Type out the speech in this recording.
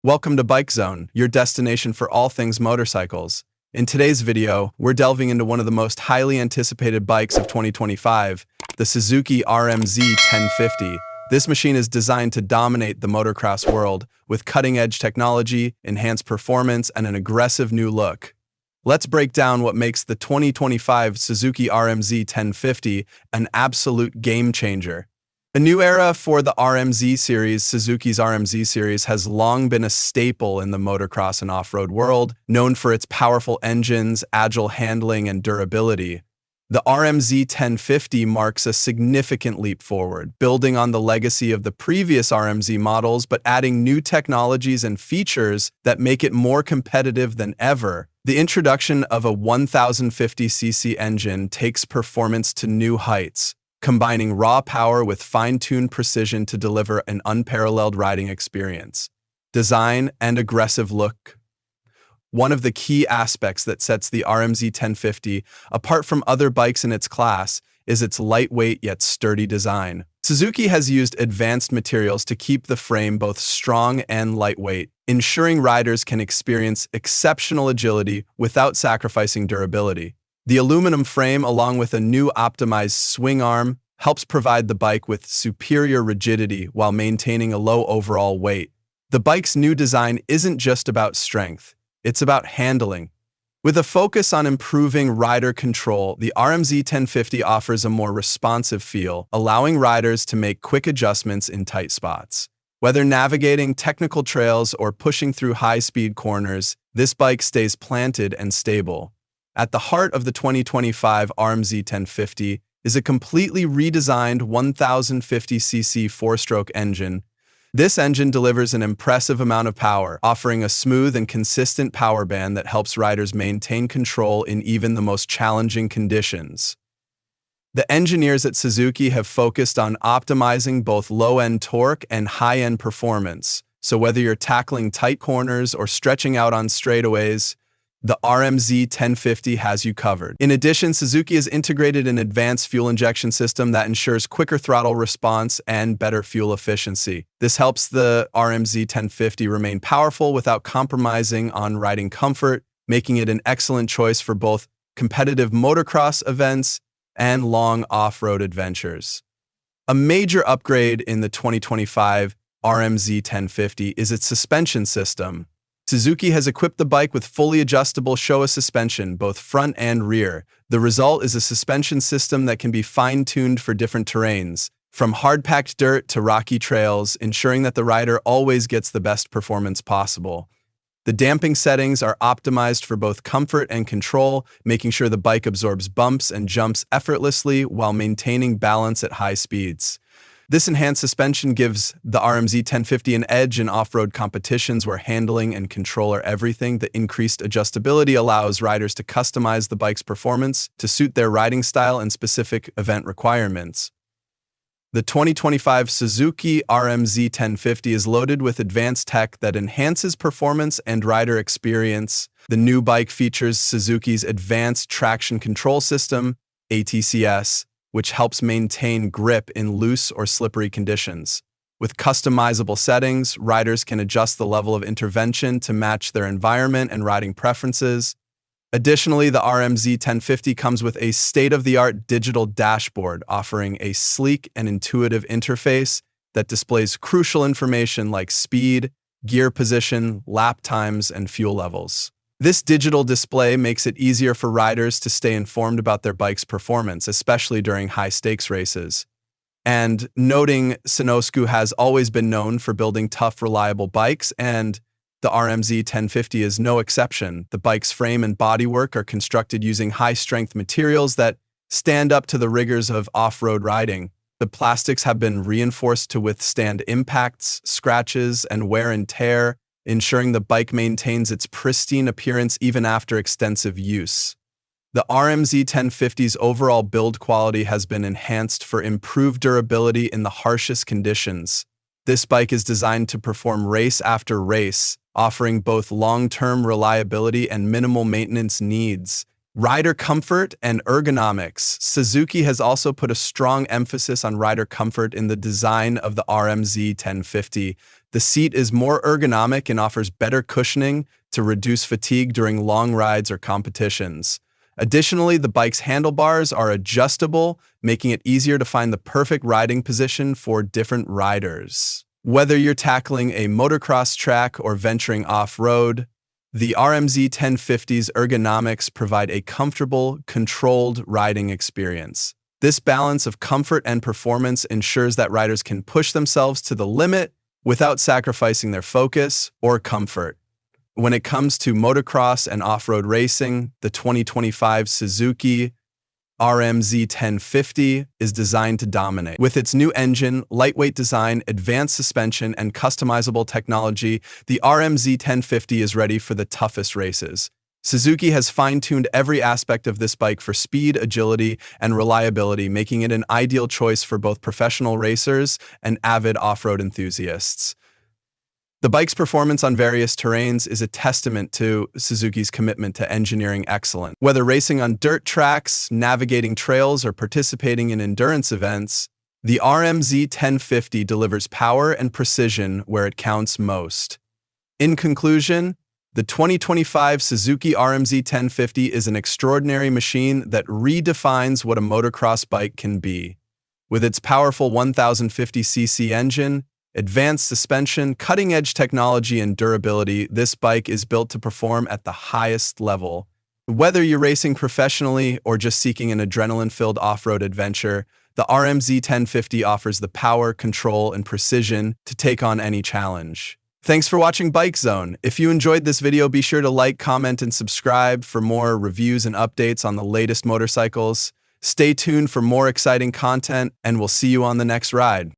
Welcome to Bike Zone, your destination for all things motorcycles. In today's video, we're delving into one of the most highly anticipated bikes of 2025, the Suzuki RMZ 1050. This machine is designed to dominate the motocross world with cutting-edge technology, enhanced performance, and an aggressive new look. Let's break down what makes the 2025 Suzuki RMZ 1050 an absolute game changer. A new era for the RMZ series. Suzuki's RMZ series has long been a staple in the motocross and off-road world, known for its powerful engines, agile handling, and durability. The RMZ 1050 marks a significant leap forward, building on the legacy of the previous RMZ models but adding new technologies and features that make it more competitive than ever. The introduction of a 1050cc engine takes performance to new heights, combining raw power with fine-tuned precision to deliver an unparalleled riding experience. Design and aggressive look. One of the key aspects that sets the RMZ 1050 apart from other bikes in its class is its lightweight yet sturdy design. Suzuki has used advanced materials to keep the frame both strong and lightweight, ensuring riders can experience exceptional agility without sacrificing durability. The aluminum frame, along with a new optimized swing arm, helps provide the bike with superior rigidity while maintaining a low overall weight. The bike's new design isn't just about strength, it's about handling. With a focus on improving rider control, the RMZ 1050 offers a more responsive feel, allowing riders to make quick adjustments in tight spots. Whether navigating technical trails or pushing through high-speed corners, this bike stays planted and stable. At the heart of the 2025 RMZ 1050 is a completely redesigned 1050cc four-stroke engine. This engine delivers an impressive amount of power, offering a smooth and consistent power band that helps riders maintain control in even the most challenging conditions. The engineers at Suzuki have focused on optimizing both low-end torque and high-end performance, so whether you're tackling tight corners or stretching out on straightaways, the RMZ 1050 has you covered. In addition, Suzuki has integrated an advanced fuel injection system that ensures quicker throttle response and better fuel efficiency. This helps the RMZ 1050 remain powerful without compromising on riding comfort, making it an excellent choice for both competitive motocross events and long off-road adventures. A major upgrade in the 2025 RMZ 1050 is its suspension system. Suzuki has equipped the bike with fully adjustable Showa suspension, both front and rear. The result is a suspension system that can be fine-tuned for different terrains, from hard-packed dirt to rocky trails, ensuring that the rider always gets the best performance possible. The damping settings are optimized for both comfort and control, making sure the bike absorbs bumps and jumps effortlessly while maintaining balance at high speeds. This enhanced suspension gives the RMZ 1050 an edge in off-road competitions where handling and control are everything. The increased adjustability allows riders to customize the bike's performance to suit their riding style and specific event requirements. The 2025 Suzuki RMZ 1050 is loaded with advanced tech that enhances performance and rider experience. The new bike features Suzuki's Advanced Traction Control System, ATCS, which helps maintain grip in loose or slippery conditions. With customizable settings, riders can adjust the level of intervention to match their environment and riding preferences. Additionally, the RMZ 1050 comes with a state-of-the-art digital dashboard, offering a sleek and intuitive interface that displays crucial information like speed, gear position, lap times, and fuel levels. This digital display makes it easier for riders to stay informed about their bike's performance, especially during high-stakes races. And noting Suzuki has always been known for building tough, reliable bikes, and the RMZ 1050 is no exception. The bike's frame and bodywork are constructed using high-strength materials that stand up to the rigors of off-road riding. The plastics have been reinforced to withstand impacts, scratches, and wear and tear, ensuring the bike maintains its pristine appearance even after extensive use. The RMZ 1050's overall build quality has been enhanced for improved durability in the harshest conditions. This bike is designed to perform race after race, offering both long-term reliability and minimal maintenance needs. Rider comfort and ergonomics. Suzuki has also put a strong emphasis on rider comfort in the design of the RMZ 1050. The seat is more ergonomic and offers better cushioning to reduce fatigue during long rides or competitions. Additionally, the bike's handlebars are adjustable, making it easier to find the perfect riding position for different riders. Whether you're tackling a motocross track or venturing off-road, the RMZ 1050's ergonomics provide a comfortable, controlled riding experience. This balance of comfort and performance ensures that riders can push themselves to the limit without sacrificing their focus or comfort. When it comes to motocross and off-road racing, the 2025 Suzuki RMZ 1050 is designed to dominate. With its new engine, lightweight design, advanced suspension, and customizable technology, the RMZ 1050 is ready for the toughest races. Suzuki has fine-tuned every aspect of this bike for speed, agility, and reliability, making it an ideal choice for both professional racers and avid off-road enthusiasts. The bike's performance on various terrains is a testament to Suzuki's commitment to engineering excellence. Whether racing on dirt tracks, navigating trails, or participating in endurance events, the RMZ 1050 delivers power and precision where it counts most. In conclusion, the 2025 Suzuki RMZ 1050 is an extraordinary machine that redefines what a motocross bike can be. With its powerful 1050cc engine, advanced suspension, cutting-edge technology, and durability, this bike is built to perform at the highest level. Whether you're racing professionally or just seeking an adrenaline-filled off-road adventure, the RMZ 1050 offers the power, control, and precision to take on any challenge. Thanks for watching Bike Zone. If you enjoyed this video, be sure to like, comment, and subscribe for more reviews and updates on the latest motorcycles. Stay tuned for more exciting content, and we'll see you on the next ride.